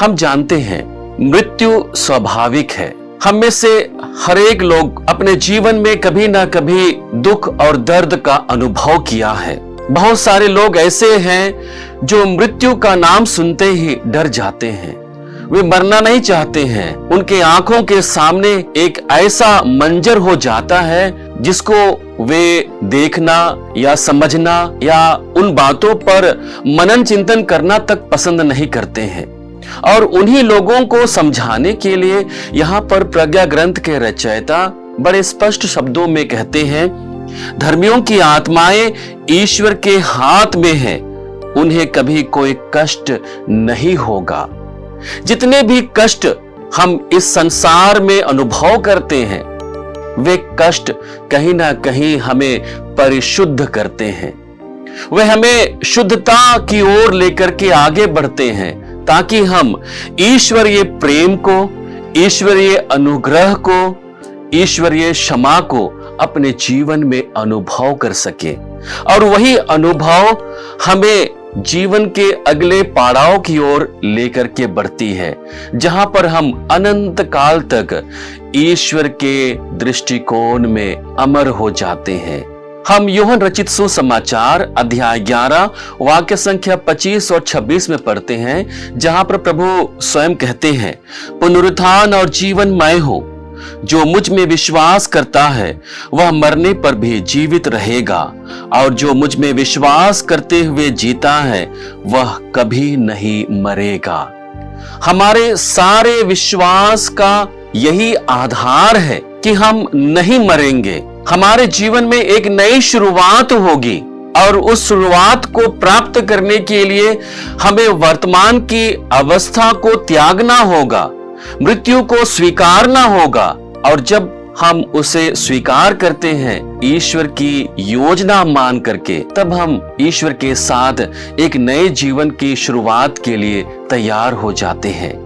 हम जानते हैं मृत्यु स्वाभाविक है। हम में से हर एक लोग अपने जीवन में कभी ना कभी दुख और दर्द का अनुभव किया है। बहुत सारे लोग ऐसे हैं जो मृत्यु का नाम सुनते ही डर जाते हैं। वे मरना नहीं चाहते हैं। उनके आंखों के सामने एक ऐसा मंजर हो जाता है जिसको वे देखना या समझना या उन बातों पर मनन चिंतन करना तक पसंद नहीं करते हैं। और उन्हीं लोगों को समझाने के लिए यहाँ पर प्रज्ञा ग्रंथ के रचयिता बड़े स्पष्ट शब्दों में कहते हैं, धर्मियों की आत्माएं ईश्वर के हाथ में हैं, उन्हें कभी कोई कष्ट नहीं होगा। जितने भी कष्ट हम इस संसार में अनुभव करते हैं, वे कष्ट कहीं ना कहीं हमें परिशुद्ध करते हैं। वे हमें शुद्धता की ओर लेकर के आगे बढ़ते हैं, ताकि हम ईश्वरीय प्रेम को, ईश्वरीय अनुग्रह को, ईश्वरीय क्षमा को अपने जीवन में अनुभव कर सके। और वही अनुभव हमें जीवन के अगले पड़ाव की ओर लेकर के बढ़ती है, जहां पर हम अनंत काल तक ईश्वर के दृष्टिकोण में अमर हो जाते हैं। हम यूहन्ना रचित सुसमाचार अध्याय 11 वाक्य संख्या 25 और 26 में पढ़ते हैं, जहां पर प्रभु स्वयं कहते हैं, पुनरुत्थान और जीवन मैं हूं, जो मुझ में विश्वास करता है वह मरने पर भी जीवित रहेगा, और जो मुझ में विश्वास करते हुए जीता है वह कभी नहीं मरेगा। हमारे सारे विश्वास का यही आधार है कि हम नहीं मरेंगे। हमारे जीवन में एक नई शुरुआत होगी, और उस शुरुआत को प्राप्त करने के लिए हमें वर्तमान की अवस्था को त्यागना होगा, मृत्यु को स्वीकारना होगा। और जब हम उसे स्वीकार करते हैं ईश्वर की योजना मान करके, तब हम ईश्वर के साथ एक नए जीवन की शुरुआत के लिए तैयार हो जाते हैं।